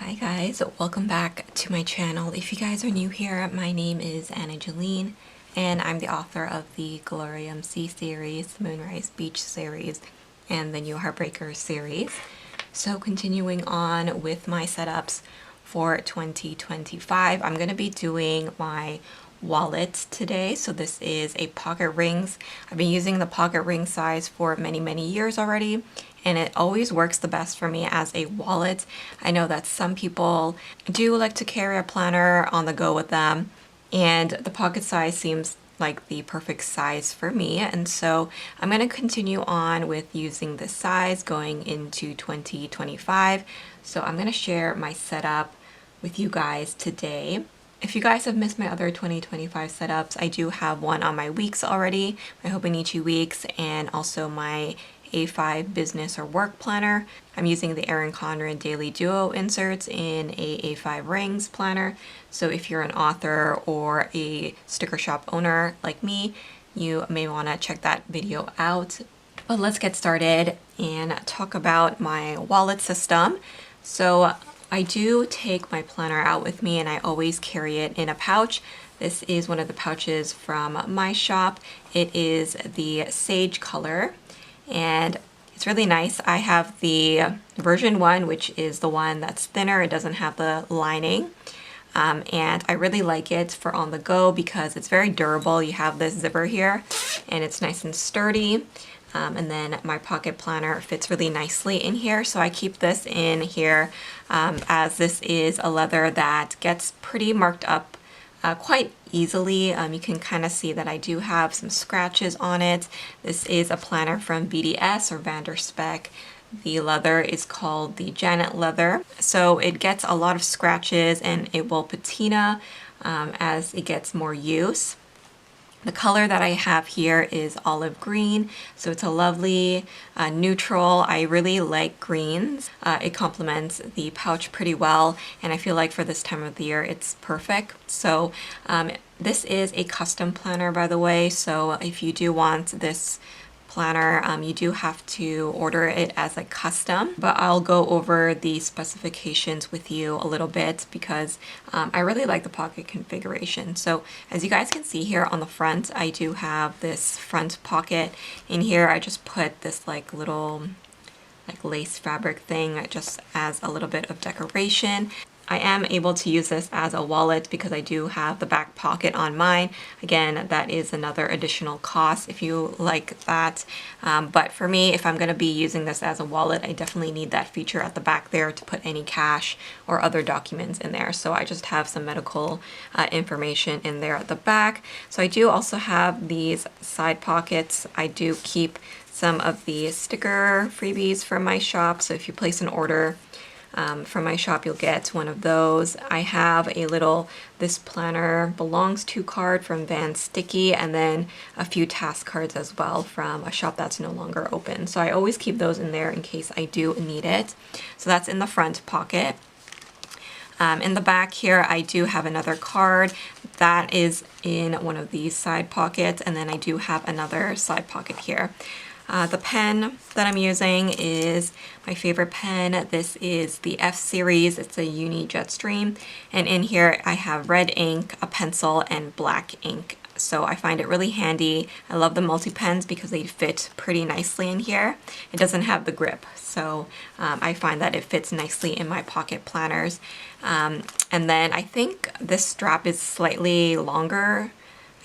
Hi guys, welcome back to my channel. If you guys are new here, my name is Jolene and I'm the author of the Glorium Sea series, Moonrise Beach series, and the new Heartbreaker series. So continuing on with my setups for 2025, I'm going to be doing my wallet today. So this is a pocket rings. I've been using the pocket ring size for many years already, and it always works the best for me as a wallet. I know that some people do like to carry a planner on the go with them, and the pocket size seems like the perfect size for me, and so I'm going to continue on with using this size going into 2025. So I'm going to share my setup with you guys today. If you guys have missed my other 2025 setups, I do have one on my weeks already, my Hobonichi weeks, and also my A5 business or work planner. I'm using the Erin Condren Daily Duo inserts in a A5 rings planner. So if you're an author or a sticker shop owner like me, you may want to check that video out. But let's get started and talk about my wallet system. So I do take my planner out with me and I always carry it in a pouch. This is one of the pouches from my shop. It is the sage color and it's really nice. I have the version 1, which is the one that's thinner. It doesn't have the lining. And I really like it for on the go because it's very durable. You have this zipper here and it's nice and sturdy. And then my pocket planner fits really nicely in here. So I keep this in here as this is a leather that gets pretty marked up quite easily. You can kind of see that I do have some scratches on it. This is a planner from VDS or Vanderspec. The leather is called the Janet leather. So it gets a lot of scratches and it will patina as it gets more use. The color that I have here is olive green, so it's a lovely neutral. I really like greens. It complements the pouch pretty well, and I feel like for this time of the year it's perfect. So this is a custom planner, by the way, so if you do want this planner, you do have to order it as a custom, but I'll go over the specifications with you a little bit because I really like the pocket configuration. So as you guys can see here on the front, I do have this front pocket. In here I just put this little lace fabric thing just as a little bit of decoration. I am able to use this as a wallet because I do have the back pocket on mine. Again, that is another additional cost if you like that. But for me, if I'm going to be using this as a wallet, I definitely need that feature at the back there to put any cash or other documents in there. So I just have some medical information in there at the back. So I do also have these side pockets. I do keep some of the sticker freebies from my shop. So if you place an order from my shop, you'll get one of those. I have a little "This Planner Belongs To" card from Van Sticky, and then a few task cards as well from a shop that's no longer open. So I always keep those in there in case I do need it. So that's in the front pocket. In the back here, I do have another card that is in one of these side pockets, and then I do have another side pocket here. The pen that I'm using is my favorite pen. This is the F series. It's a Uni Jetstream. And in here I have red ink, a pencil, and black ink. So I find it really handy. I love the multi-pens because they fit pretty nicely in here. It doesn't have the grip. So I find that it fits nicely in my pocket planners. And then I think this strap is slightly longer.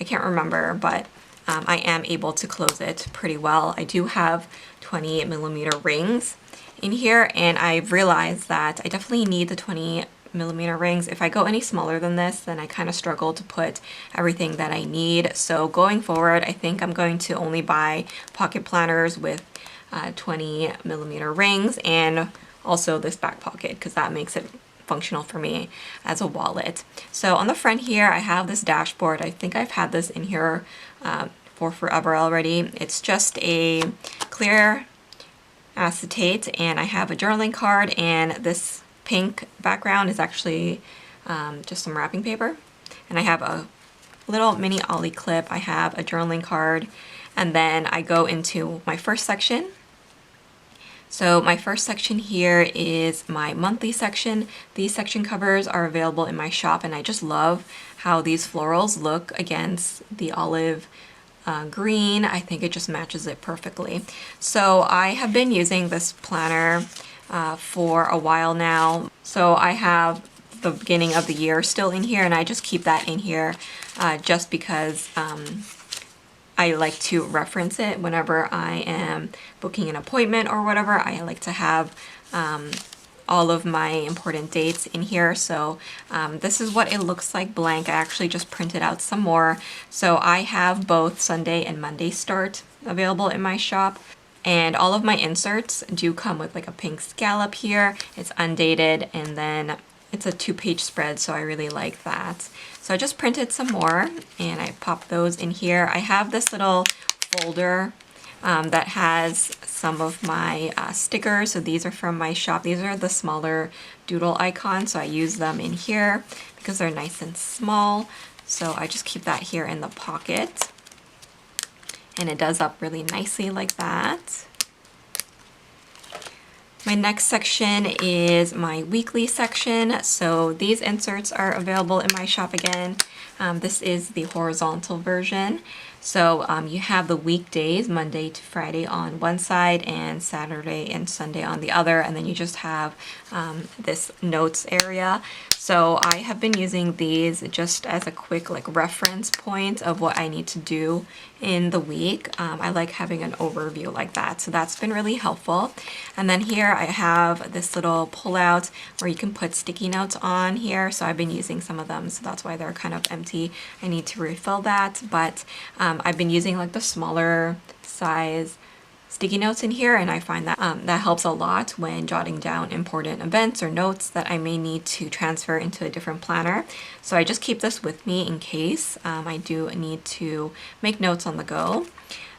I can't remember, but I am able to close it pretty well. I do have 20mm rings in here, and I've realized that I definitely need the 20mm rings. If I go any smaller than this, then I kind of struggle to put everything that I need. So going forward, I think I'm going to only buy pocket planners with 20mm rings and also this back pocket because that makes it functional for me as a wallet. So on the front here, I have this dashboard. I think I've had this in here for forever already. It's just a clear acetate, and I have a journaling card, and this pink background is actually just some wrapping paper. And I have a little mini ollie clip. I have a journaling card, and then I go into my first section. So my first section here is my monthly section. These section covers are available in my shop, and I just love how these florals look against the olive green. I think it just matches it perfectly. So I have been using this planner for a while now. So I have the beginning of the year still in here, and I just keep that in here just because I like to reference it whenever I am booking an appointment or whatever. I like to have all of my important dates in here. So this is what it looks like blank. I actually just printed out some more. So I have both Sunday and Monday start available in my shop. And all of my inserts do come with like a pink scallop here. It's undated, and then it's a 2-page spread, so I really like that. So I just printed some more and I popped those in here. I have this little folder that has some of my stickers. So these are from my shop. These are the smaller doodle icons, so I use them in here because they're nice and small. So I just keep that here in the pocket. And it does up really nicely like that. My next section is my weekly section. So these inserts are available in my shop again. This is the horizontal version. So you have the weekdays, Monday to Friday on one side and Saturday and Sunday on the other. And then you just have this notes area. So I have been using these just as a quick like reference point of what I need to do in the week. I like having an overview like that. So that's been really helpful. And then here I have this little pullout where you can put sticky notes on here. So I've been using some of them. So that's why they're kind of empty. I need to refill that. But I've been using like the smaller size sticky notes in here, and I find that that helps a lot when jotting down important events or notes that I may need to transfer into a different planner. So I just keep this with me in case I do need to make notes on the go.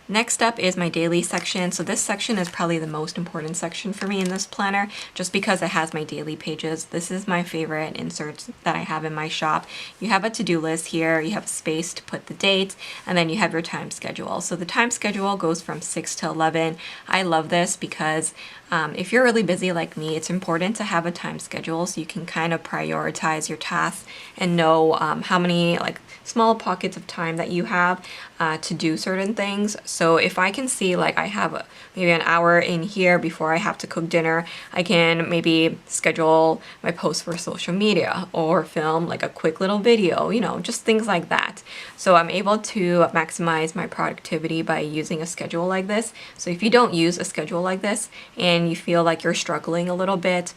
Next up is my daily section. So this section is probably the most important section for me in this planner just because it has my daily pages. This is my favorite inserts that I have in my shop. You have a to-do list here, you have space to put the date, and then you have your time schedule. So the time schedule goes from 6 to 11. I love this because if you're really busy like me, it's important to have a time schedule so you can kind of prioritize your tasks and know how many like small pockets of time that you have to do certain things. So if I can see like I have maybe an hour in here before I have to cook dinner, I can maybe schedule my post for social media or film like a quick little video, you know, just things like that. So I'm able to maximize my productivity by using a schedule like this. So if you don't use a schedule like this and you feel like you're struggling a little bit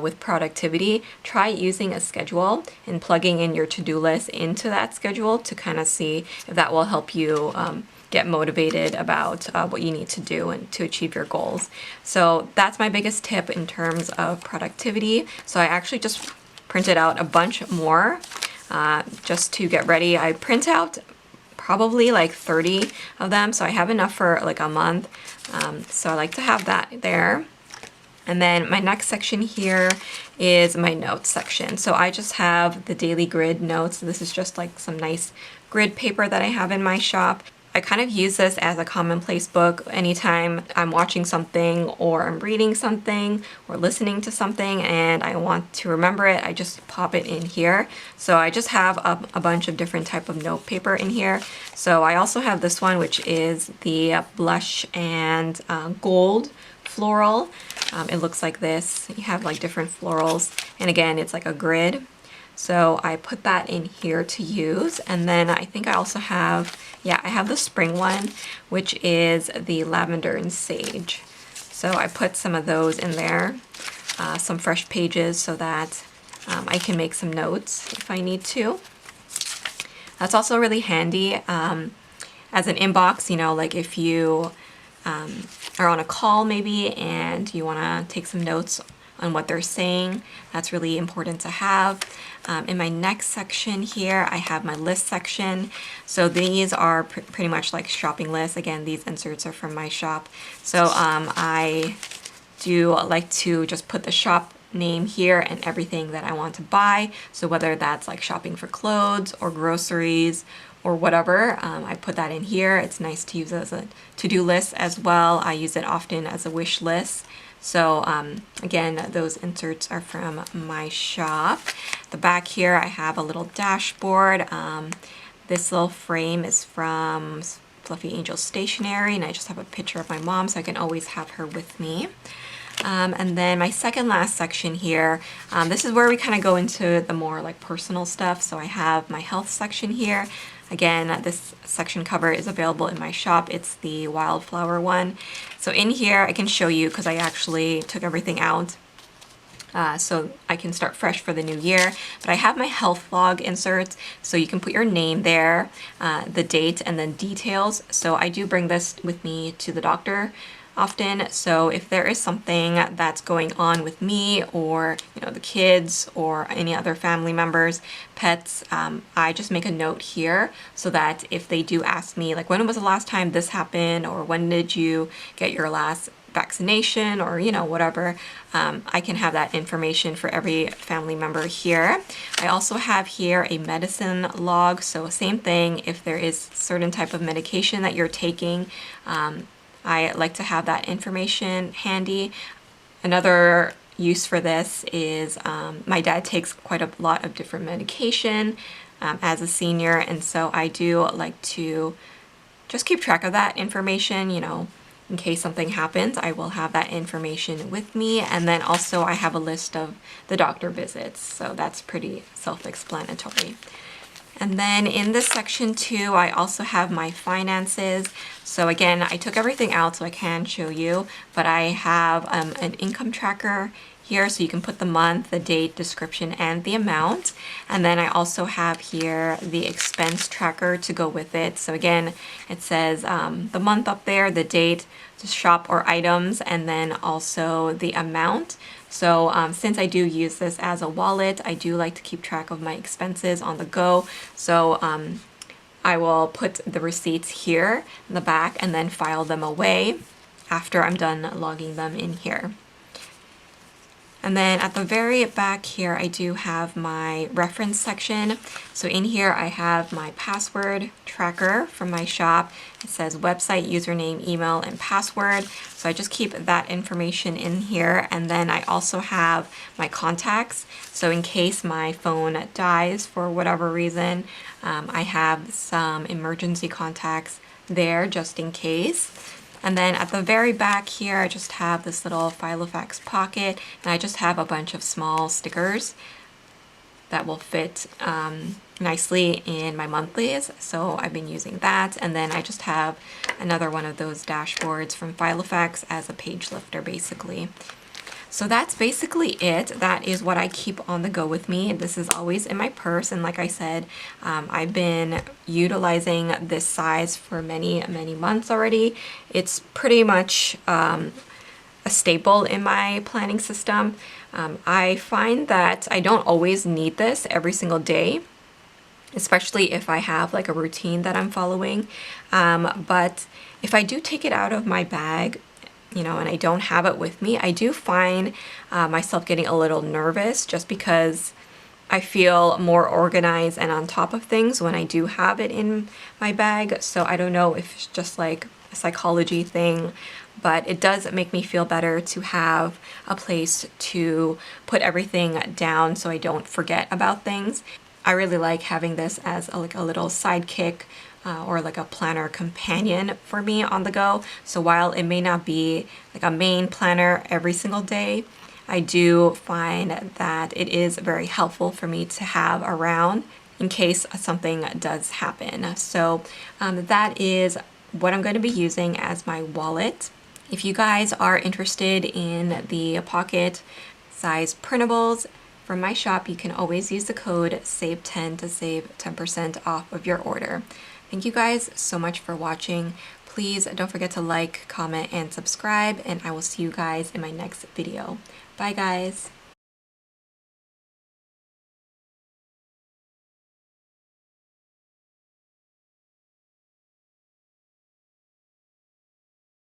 with productivity, try using a schedule and plugging in your to-do list into that schedule to kind of see if that will help you get motivated about what you need to do and to achieve your goals. So that's my biggest tip in terms of productivity. So I actually just printed out a bunch more just to get ready. I print out probably like 30 of them, so I have enough for like a month. So I like to have that there. And then my next section here is my notes section. So I just have the daily grid notes. This is just like some nice grid paper that I have in my shop. I kind of use this as a commonplace book anytime I'm watching something or I'm reading something or listening to something and I want to remember it. I just pop it in here. So I just have a bunch of different type of note paper in here. So I also have this one, which is the blush and gold floral. It looks like this. You have like different florals, and again it's like a grid. So I put that in here to use. And then I think I also have, yeah, I have the spring one, which is the lavender and sage. So I put some of those in there, some fresh pages so that I can make some notes if I need to. That's also really handy as an inbox, you know, like if you are on a call maybe and you want to take some notes on what they're saying. That's really important to have. In my next section here, I have my list section. So these are pretty much like shopping lists. Again, these inserts are from my shop. So I do like to just put the shop name here and everything that I want to buy. So whether that's like shopping for clothes or groceries or whatever, I put that in here. It's nice to use as a to-do list as well. I use it often as a wish list. So again, those inserts are from my shop. The back here, I have a little dashboard. This little frame is from Fluffy Angel Stationery, and I just have a picture of my mom, so I can always have her with me. And then my second last section here, this is where we kind of go into the more like personal stuff. So I have my health section here. Again, this section cover is available in my shop. It's the wildflower one. So in here, I can show you because I actually took everything out. So I can start fresh for the new year. But I have my health log inserts, so you can put your name there, the date, and then details. So I do bring this with me to the doctor often. So if there is something that's going on with me or the kids or any other family members, pets, I just make a note here so that if they do ask me like when was the last time this happened or when did you get your last vaccination or whatever, I can have that information for every family member here. I also have here a medicine log, so same thing, if there is certain type of medication that you're taking, I like to have that information handy. Another use for this is my dad takes quite a lot of different medication as a senior, and so I do like to just keep track of that information, in case something happens. I will have that information with me. And then also I have a list of the doctor visits, so that's pretty self-explanatory. And then in this section too, I also have my finances. So again, I took everything out so I can show you, but I have an income tracker here, so you can put the month, the date, description, and the amount. And then I also have here the expense tracker to go with it. So again, it says the month up there, the date, the shop or items, and then also the amount. So since I do use this as a wallet, I do like to keep track of my expenses on the go. So I will put the receipts here in the back and then file them away after I'm done logging them in here. And then at the very back here, I do have my reference section. So in here, I have my password tracker from my shop. It says website, username, email, and password. So I just keep that information in here. And then I also have my contacts. So in case my phone dies for whatever reason, I have some emergency contacts there just in case. And then at the very back here, I just have this little Filofax pocket, and I just have a bunch of small stickers that will fit nicely in my monthlies. So I've been using that. And then I just have another one of those dashboards from Filofax as a page lifter, basically. So that's basically it. That is what I keep on the go with me. This is always in my purse, and like I said, I've been utilizing this size for many months already. It's pretty much a staple in my planning system. I find that I don't always need this every single day, especially if I have like a routine that I'm following. But if I do take it out of my bag, and I don't have it with me, I do find myself getting a little nervous just because I feel more organized and on top of things when I do have it in my bag. So I don't know if it's just like a psychology thing, but it does make me feel better to have a place to put everything down so I don't forget about things. I really like having this as like a little sidekick or like a planner companion for me on the go. So while it may not be like a main planner every single day, I do find that it is very helpful for me to have around in case something does happen. So that is what I'm going to be using as my wallet. If you guys are interested in the pocket size printables from my shop, you can always use the code SAVE10 to save 10% off of your order. Thank you guys so much for watching. Please don't forget to like, comment, and subscribe, and I will see you guys in my next video. Bye guys.